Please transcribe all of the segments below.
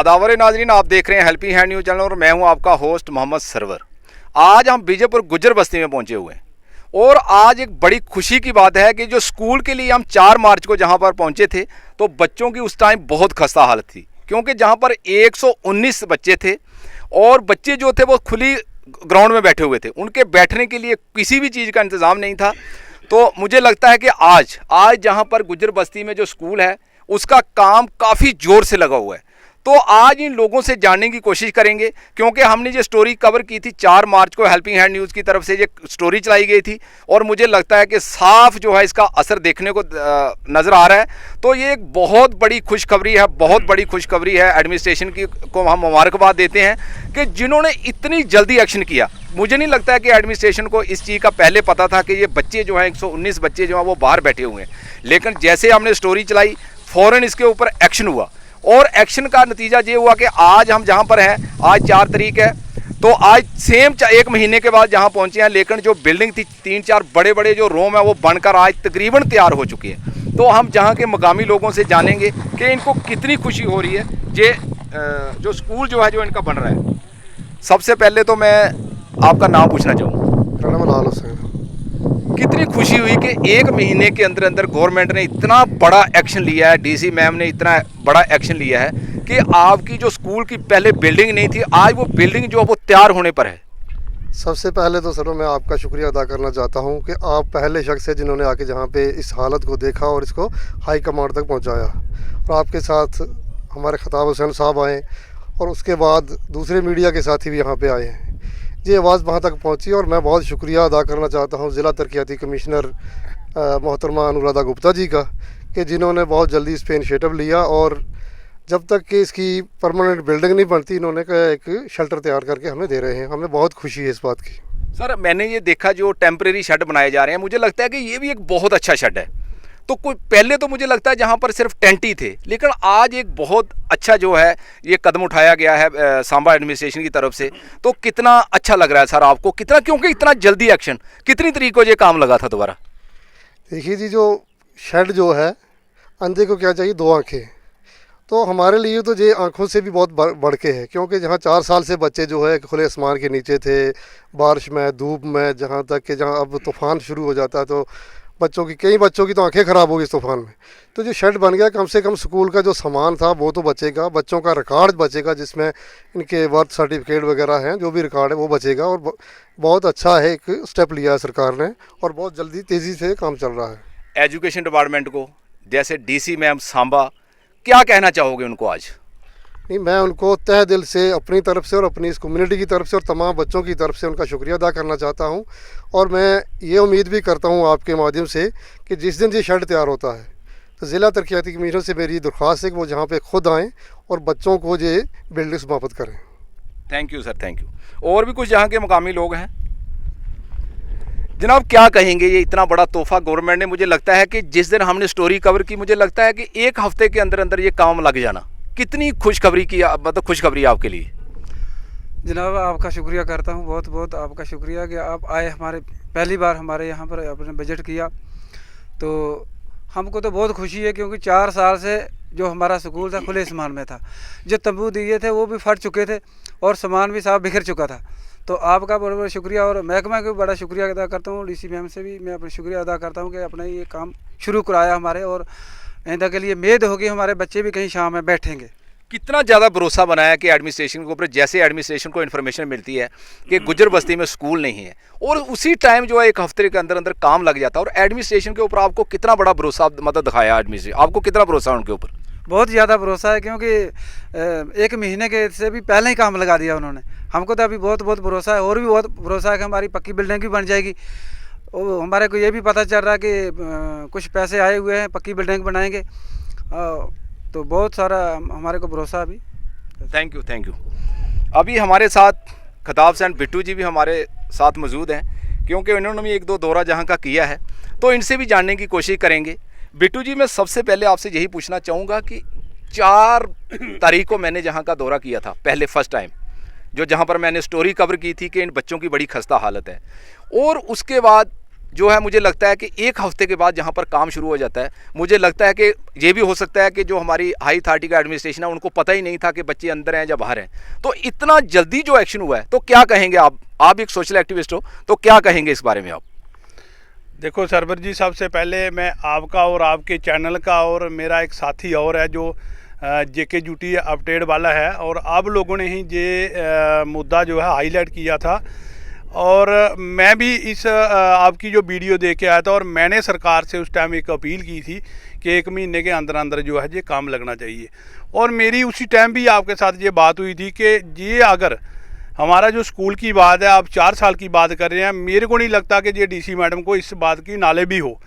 अदावर नाजरीन, आप देख रहे हैं हेल्पिंग हैंड न्यूज़ चैनल और मैं हूं आपका होस्ट मोहम्मद सरवर। आज हम बीजेपुर गुज्जर बस्ती में पहुंचे हुए हैं और आज एक बड़ी खुशी की बात है कि जो स्कूल के लिए हम 4 मार्च को जहां पर पहुंचे थे तो बच्चों की उस टाइम बहुत खस्ता हालत थी, क्योंकि जहां पर 119 बच्चे थे और बच्चे जो थे वो खुली ग्राउंड में बैठे हुए थे, उनके बैठने के लिए किसी भी चीज़ का इंतज़ाम नहीं था। तो मुझे लगता है कि आज जहाँ पर गुज्जर बस्ती में जो स्कूल है उसका काम काफ़ी ज़ोर से लगा हुआ है। तो आज इन लोगों से जानने की कोशिश करेंगे, क्योंकि हमने ये स्टोरी कवर की थी 4 मार्च को, हेल्पिंग हैंड न्यूज़ की तरफ से ये स्टोरी चलाई गई थी और मुझे लगता है कि साफ जो है इसका असर देखने को नज़र आ रहा है। तो ये एक बहुत बड़ी खुशखबरी है, बहुत बड़ी खुशखबरी है। एडमिनिस्ट्रेशन की को हम मुबारकबाद देते हैं कि जिन्होंने इतनी जल्दी एक्शन किया। मुझे नहीं लगता है कि एडमिनिस्ट्रेशन को इस चीज़ का पहले पता था कि ये बच्चे जो हैं 119 बच्चे जो हैं वो बाहर बैठे हुए हैं, लेकिन जैसे हमने स्टोरी चलाई फ़ौरन इसके ऊपर एक्शन हुआ और एक्शन का नतीजा ये हुआ कि आज हम जहाँ पर हैं, आज 4 तारीख है, तो आज सेम 1 महीने के बाद जहाँ पहुँचे हैं, लेकिन जो बिल्डिंग थी 3-4 बड़े बड़े जो रूम है वो बनकर आज तकरीबन तैयार हो चुकी है। तो हम जहाँ के मकामी लोगों से जानेंगे कि इनको कितनी खुशी हो रही है ये जो स्कूल जो है जो इनका बन रहा है। सबसे पहले तो मैं आपका नाम पूछना चाहूँगा, कितनी खुशी हुई कि 1 महीने के अंदर अंदर गवर्नमेंट ने इतना बड़ा एक्शन लिया है, डीसी मैम ने इतना बड़ा एक्शन लिया है कि आपकी जो स्कूल की पहले बिल्डिंग नहीं थी, आज वो बिल्डिंग जो है वो तैयार होने पर है। सबसे पहले तो सर मैं आपका शुक्रिया अदा करना चाहता हूं कि आप पहले शख्स हैं जिन्होंने आके जहां पे इस हालत को देखा और इसको हाई कमांड तक पहुंचाया, और आपके साथ हमारे खताब हुसैन साहब आए और उसके बाद दूसरे मीडिया के साथी भी यहाँ पे आए हैं। ये आवाज़ वहाँ तक पहुँची और मैं बहुत शुक्रिया अदा करना चाहता हूँ ज़िला तरक्याती कमिश्नर मोहतरमा अनुराधा गुप्ता जी का, कि जिन्होंने बहुत जल्दी इस पर इनिशिएटिव लिया और जब तक कि इसकी परमानेंट बिल्डिंग नहीं बनती इन्होंने एक शेल्टर तैयार करके हमें दे रहे हैं। हमें बहुत खुशी है इस बात की। सर, मैंने ये देखा जो टेम्परेरी शेड बनाए जा रहे हैं, मुझे लगता है कि ये भी एक बहुत अच्छा शेड है। तो कोई पहले तो मुझे लगता है जहाँ पर सिर्फ टेंट ही थे, लेकिन आज एक बहुत अच्छा जो है ये कदम उठाया गया है सांबा एडमिनिस्ट्रेशन की तरफ से। तो कितना अच्छा लग रहा है सर आपको, कितना, क्योंकि इतना जल्दी एक्शन, कितनी तारीख को ये काम लगा था दोबारा? देखिए जी, जो शेड जो है, अंधे को क्या चाहिए, 2 आँखें। तो हमारे लिए तो ये आँखों से भी बहुत बढ़ के है, क्योंकि जहाँ 4 साल से बच्चे जो है खुले आसमान के नीचे थे, बारिश में, धूप में, जहाँ तक कि जहाँ अब तूफ़ान शुरू हो जाता है तो कई बच्चों की तो आंखें ख़राब होगी इस तूफ़ान में। तो जो शेड बन गया, कम से कम स्कूल का जो सामान था वो तो बचेगा, बच्चों का रिकॉर्ड बचेगा जिसमें इनके बर्थ सर्टिफिकेट वगैरह हैं, जो भी रिकॉर्ड है वो बचेगा। और बहुत अच्छा है, एक स्टेप लिया है सरकार ने और बहुत जल्दी तेज़ी से काम चल रहा है। एजुकेशन डिपार्टमेंट को, जैसे डीसी मैम सांबा, क्या कहना चाहोगे उनको आज? नहीं, मैं उनको तहे दिल से अपनी तरफ से और अपनी इस कम्युनिटी की तरफ से और तमाम बच्चों की तरफ से उनका शुक्रिया अदा करना चाहता हूं। और मैं ये उम्मीद भी करता हूं आपके माध्यम से कि जिस दिन ये शेड तैयार होता है तो ज़िला तरक्याती कमीशन से मेरी दरख्वास्त है कि वो जहां पे खुद आएँ और बच्चों को ये बिल्डिंग समाप्त करें। Thank you sir, thank you. और भी कुछ यहाँ के मकामी लोग हैं। जनाब, क्या कहेंगे, ये इतना बड़ा तोहफा गवर्नमेंट ने, मुझे लगता है कि जिस दिन हमने स्टोरी कवर की, मुझे लगता है कि 1 हफ्ते के अंदर अंदर ये काम लग जाना, कितनी खुशखबरी की, मतलब खुशखबरी आपके लिए। जनाब, आपका शुक्रिया करता हूँ, बहुत बहुत आपका शुक्रिया कि आप आए, हमारे पहली बार हमारे यहाँ पर आपने बजट किया। तो हमको तो बहुत खुशी है, क्योंकि 4 साल से जो हमारा स्कूल था खुले आसमान में था, जो तंबू दिए थे वो भी फट चुके थे और सामान भी साफ बिखर चुका था। तो आपका बहुत बहुत शुक्रिया और महकमा को बड़ा शुक्रिया अदा करता हूँ। डीसी मैम से भी मैं अपना शुक्रिया अदा करता हूँ कि अपना ये काम शुरू कराया हमारे, और आइंदा के लिए उम्मीद होगी हमारे बच्चे भी कहीं शाम में बैठेंगे। कितना ज़्यादा भरोसा बनाया कि एडमिनिस्ट्रेशन के ऊपर, जैसे एडमिनिस्ट्रेशन को इन्फॉर्मेशन मिलती है कि गुज्जर बस्ती में स्कूल नहीं है और उसी टाइम जो है 1 हफ्ते के अंदर अंदर काम लग जाता है, और एडमिनिस्ट्रेशन के ऊपर आपको कितना बड़ा भरोसा मतलब दिखाया एडमिनिस्ट्रेशन, आपको कितना भरोसा उनके ऊपर? बहुत ज़्यादा भरोसा है, क्योंकि 1 महीने के से भी पहले ही काम लगा दिया उन्होंने। हमको तो अभी बहुत बहुत भरोसा है, और भी बहुत भरोसा है कि हमारी पक्की बिल्डिंग भी बन जाएगी। और हमारे को ये भी पता चल रहा है कि कुछ पैसे आए हुए हैं, पक्की बिल्डिंग बनाएंगे। तो बहुत सारा हमारे को भरोसा अभी। Thank you, thank you. अभी हमारे साथ खताब हुसैन बिट्टू जी भी हमारे साथ मौजूद हैं, क्योंकि उन्होंने भी 1-2 दौरा जहाँ का किया है, तो इनसे भी जानने की कोशिश करेंगे। बिट्टू जी, मैं सबसे पहले आपसे यही पूछना चाहूँगा कि 4 तारीख को मैंने जहाँ का दौरा किया था, पहले फर्स्ट टाइम, जो जहाँ पर मैंने स्टोरी कवर की थी कि इन बच्चों की बड़ी खस्ता हालत है, और उसके बाद जो है मुझे लगता है कि एक हफ्ते के बाद जहाँ पर काम शुरू हो जाता है, मुझे लगता है कि ये भी हो सकता है कि जो हमारी हाई अथॉरिटी का एडमिनिस्ट्रेशन है उनको पता ही नहीं था कि बच्चे अंदर हैं या बाहर हैं। तो इतना जल्दी जो एक्शन हुआ है, तो क्या कहेंगे आप एक सोशल एक्टिविस्ट हो, तो क्या कहेंगे इस बारे में आप? देखो सरवर जी, सबसे पहले मैं आपका और आपके चैनल का और मेरा एक साथी और है जो जेके ड्यूटी अपडेट वाला है, और आप लोगों ने ही ये मुद्दा जो है हाईलाइट किया था। और मैं भी इस आपकी जो वीडियो देख के आया था, और मैंने सरकार से उस टाइम एक अपील की थी कि 1 महीने के अंदर अंदर जो है ये काम लगना चाहिए। और मेरी उसी टाइम भी आपके साथ ये बात हुई थी कि ये अगर हमारा जो स्कूल की बात है, आप 4 साल की बात कर रहे हैं, मेरे को नहीं लगता कि ये डीसी मैडम को इस बात की नाले भी हो।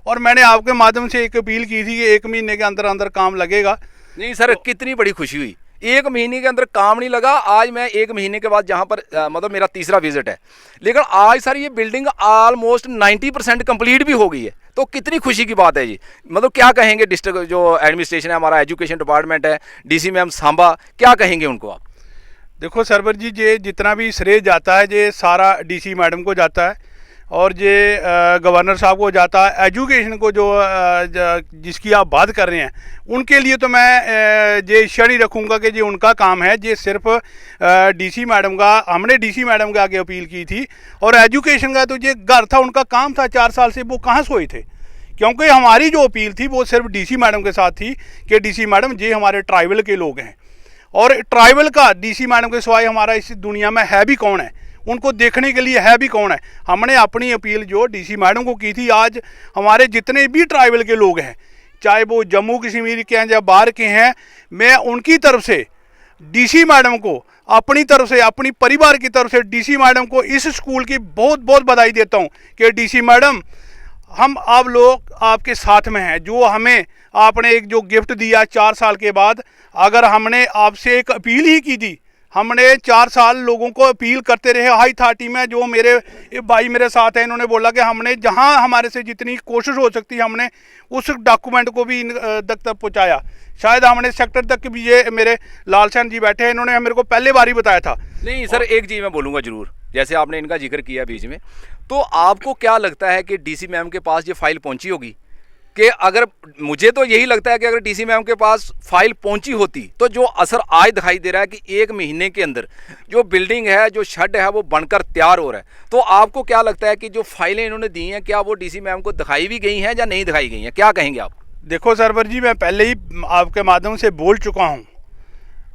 और मैंने आपके माध्यम से एक अपील की थी कि 1 महीने के अंदर अंदर काम लगेगा। नहीं सर, कितनी बड़ी खुशी हुई, 1 महीने के अंदर काम नहीं लगा। आज मैं 1 महीने के बाद जहाँ पर मतलब मेरा तीसरा विजिट है, लेकिन आज सर ये बिल्डिंग ऑलमोस्ट 90% कंप्लीट भी हो गई है। तो कितनी खुशी की बात है जी। मतलब क्या कहेंगे डिस्ट्रिक्ट जो एडमिनिस्ट्रेशन है, हमारा एजुकेशन डिपार्टमेंट है, डीसी मैम सांबा, क्या कहेंगे उनको आप? देखो सरवर जी, ये जितना भी श्रेय जाता है ये सारा डीसी मैडम को जाता है, और ये गवर्नर साहब को जाता है। एजुकेशन को जो जिसकी आप बात कर रहे हैं, उनके लिए तो मैं ये इच्छा नहीं रखूँगा कि ये उनका काम है। ये सिर्फ डीसी मैडम का, हमने डीसी मैडम के आगे अपील की थी। और एजुकेशन का तो ये घर था, उनका काम था 4 साल से, वो कहाँ सोए थे। क्योंकि हमारी जो अपील थी वो सिर्फ डीसी मैडम के साथ थी कि डीसी मैडम ये हमारे ट्राइबल के लोग हैं, और ट्राइबल का डीसी मैडम के सिवाय हमारा इस दुनिया में है भी कौन है, उनको देखने के लिए है भी कौन है। हमने अपनी अपील जो डीसी मैडम को की थी, आज हमारे जितने भी ट्राइबल के लोग हैं, चाहे वो जम्मू कश्मीर के हैं या बाहर के हैं, मैं उनकी तरफ से डीसी मैडम को, अपनी तरफ से, अपनी परिवार की तरफ से डीसी मैडम को इस स्कूल की बहुत बहुत बधाई देता हूँ कि डीसी मैडम, हम आप लोग आपके साथ में हैं। जो हमें आपने एक जो गिफ्ट दिया 4 साल के बाद, अगर हमने आपसे एक अपील ही की थी, हमने 4 साल लोगों को अपील करते रहे हाई अथॉरिटी में, जो मेरे भाई मेरे साथ हैं, इन्होंने बोला कि हमने जहां हमारे से जितनी कोशिश हो सकती है हमने उस डॉक्यूमेंट को भी इन तक पहुँचाया। शायद हमने सेक्टर तक भी, ये मेरे लाल सैन जी बैठे हैं, इन्होंने मेरे को पहले बार ही बताया था। नहीं सर, एक चीज़ मैं बोलूँगा ज़रूर, जैसे आपने इनका जिक्र किया बीच में, तो आपको क्या लगता है कि डीसी मैम के पास ये फाइल पहुंची होगी? कि अगर, मुझे तो यही लगता है कि अगर डीसी मैम के पास फाइल पहुंची होती तो जो असर आज दिखाई दे रहा है कि 1 महीने के अंदर जो बिल्डिंग है, जो शेड है, वो बनकर तैयार हो रहा है, तो आपको क्या लगता है कि जो फाइलें इन्होंने दी हैं, क्या वो डीसी मैम को दिखाई भी गई हैं या नहीं दिखाई गई हैं? क्या कहेंगे आप? देखो सरवर जी, मैं पहले ही आपके माध्यम से बोल चुका हूँ,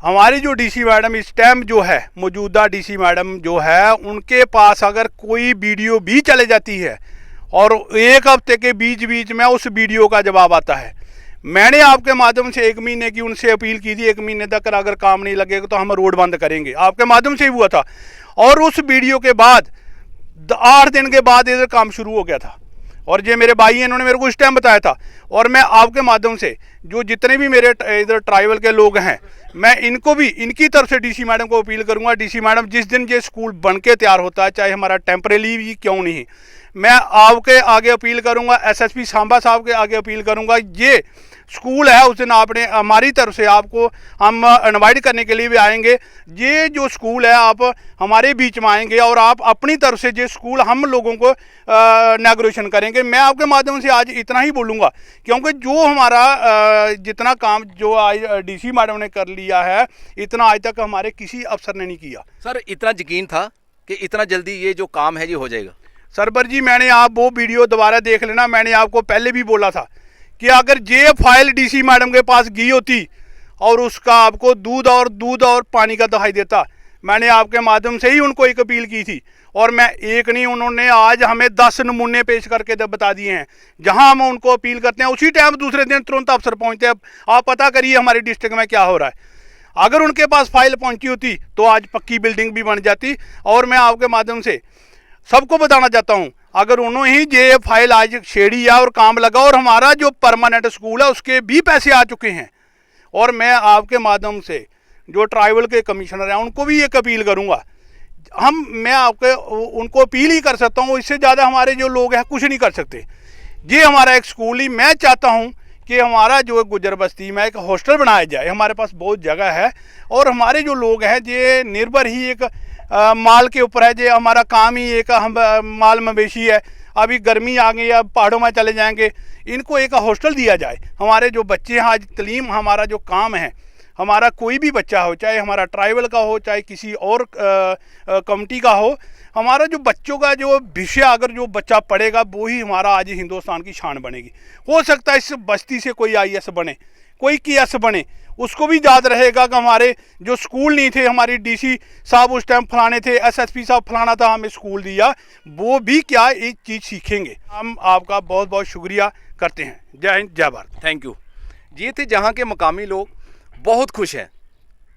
हमारी जो डीसी मैडम इस टाइम जो है, मौजूदा डीसी मैडम जो है, उनके पास अगर कोई वीडियो भी चले जाती है और 1 हफ्ते के बीच बीच में उस वीडियो का जवाब आता है। मैंने आपके माध्यम से 1 महीने की उनसे अपील की थी, 1 महीने तक अगर काम नहीं लगेगा तो हम रोड बंद करेंगे, आपके माध्यम से ही हुआ था। और उस वीडियो के बाद 8 दिन के बाद इधर काम शुरू हो गया था, और ये मेरे भाई हैं, इन्होंने मेरे को उस टाइम बताया था। और मैं आपके माध्यम से जो जितने भी मेरे इधर ट्राइबल के लोग हैं, मैं इनको भी, इनकी तरफ से डीसी मैडम को अपील करूंगा, डीसी मैडम जिस दिन ये स्कूल बन के तैयार होता है, चाहे हमारा टेम्परेरी भी क्यों नहीं, मैं आपके आगे अपील करूंगा, एसएसपी सांबा साहब के आगे अपील करूंगा, ये स्कूल है उस दिन आपने हमारी तरफ से आपको हम इनवाइट करने के लिए भी आएंगे। ये जो स्कूल है आप हमारे बीच में आएंगे और आप अपनी तरफ से ये स्कूल हम लोगों को इनॉग्रेशन करेंगे। मैं आपके माध्यम से आज इतना ही बोलूँगा, क्योंकि जो हमारा जितना काम जो आज डीसी मैडम ने कर लिया है, इतना आज तक हमारे किसी अफसर ने नहीं किया। सर, इतना यकीन था कि इतना जल्दी ये जो काम है ये हो जाएगा? सरबर जी, मैंने आप वो वीडियो दोबारा देख लेना, मैंने आपको पहले भी बोला था कि अगर ये फाइल डीसी मैडम के पास गई होती और उसका आपको दूध और पानी का दिखाई देता, मैंने आपके माध्यम से ही उनको एक अपील की थी। और मैं एक नहीं, उन्होंने आज हमें 10 नमूने पेश करके बता दिए हैं। जहां हम उनको अपील करते हैं उसी टाइम दूसरे दिन तुरंत अफसर पहुंचते हैं। आप पता करिए हमारी डिस्ट्रिक्ट में क्या हो रहा है। अगर उनके पास फाइल पहुंची होती तो आज पक्की बिल्डिंग भी बन जाती। और मैं आपके माध्यम से सबको बताना चाहता हूं, अगर उन्होंने ही ये फाइल आज छेड़ी है और काम लगा, और हमारा जो परमानेंट स्कूल है उसके भी पैसे आ चुके हैं। और मैं आपके माध्यम से जो ट्राइबल के कमिश्नर हैं उनको भी एक अपील करूंगा, मैं आपके उनको अपील ही कर सकता हूं, इससे ज़्यादा हमारे जो लोग हैं कुछ नहीं कर सकते। ये हमारा एक स्कूल ही, मैं चाहता हूं कि हमारा जो गुजर बस्ती में एक हॉस्टल बनाया जाए। हमारे पास बहुत जगह है और हमारे जो लोग हैं ये निर्भर ही एक माल के ऊपर है। जो हमारा काम ही एक हम माल मवेशी है। अभी गर्मी आ गई, अब पहाड़ों में चले जाएंगे, इनको एक हॉस्टल दिया जाए। हमारे जो बच्चे हैं आज तलीम हमारा जो काम है, हमारा कोई भी बच्चा हो, चाहे हमारा ट्राइबल का हो, चाहे किसी और कम्युनिटी का हो, हमारा जो बच्चों का जो विषय अगर जो बच्चा पढ़ेगा वो ही हमारा आज हिंदुस्तान की शान बनेगी। हो सकता है इस बस्ती से कोई IAS बने, कोई KS बने, उसको भी याद रहेगा कि हमारे जो स्कूल नहीं थे, हमारी DC साहब उस टाइम फलाने थे, SSP साहब फलाना था, हमें स्कूल दिया, वो भी क्या एक चीज़ सीखेंगे। हम आपका बहुत बहुत शुक्रिया करते हैं। जय हिंद, जय भारत। Thank you. ये थे जहाँ के मकामी लोग, बहुत खुश हैं,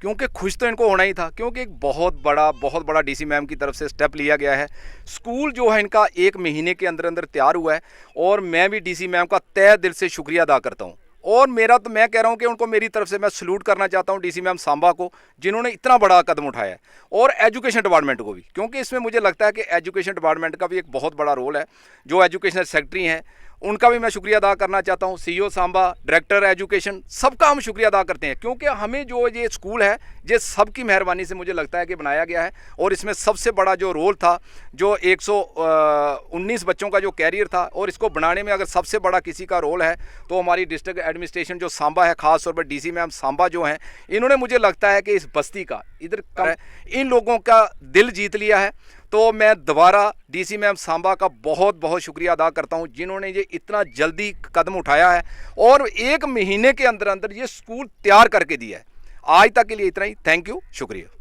क्योंकि खुश तो इनको होना ही था, क्योंकि एक बहुत बड़ा DC मैम की तरफ से स्टेप लिया गया है। स्कूल जो है इनका 1 महीने के अंदर अंदर तैयार हुआ है, और मैं भी DC मैम का तहे दिल से शुक्रिया अदा करता हूँ। और मेरा तो मैं कह रहा हूँ कि उनको मेरी तरफ से मैं सलूट करना चाहता हूँ DC मैम सांबा को, जिन्होंने इतना बड़ा कदम उठाया है, और एजुकेशन डिपार्टमेंट को भी, क्योंकि इसमें मुझे लगता है कि एजुकेशन डिपार्टमेंट का भी एक बहुत बड़ा रोल है। जो एजुकेशनल सेक्रेटरी हैं उनका भी मैं शुक्रिया अदा करना चाहता हूँ, CEO सांबा, डायरेक्टर एजुकेशन, सबका हम शुक्रिया अदा करते हैं, क्योंकि हमें जो ये स्कूल है ये सबकी मेहरबानी से मुझे लगता है कि बनाया गया है। और इसमें सबसे बड़ा जो रोल था, जो 119 बच्चों का जो कैरियर था, और इसको बनाने में अगर सबसे बड़ा किसी का रोल है तो हमारी डिस्ट्रिक्ट एडमिनिस्ट्रेशन जो सांबा है, ख़ास तौर पर DC मैम सांबा जो हैं, इन्होंने मुझे लगता है कि इस बस्ती का इन लोगों का दिल जीत लिया है। तो मैं दोबारा DC मैम सांबा का बहुत बहुत शुक्रिया अदा करता हूं, जिन्होंने ये इतना जल्दी कदम उठाया है और 1 महीने के अंदर अंदर ये स्कूल तैयार करके दिया है। आज तक के लिए इतना ही। थैंक यू, शुक्रिया।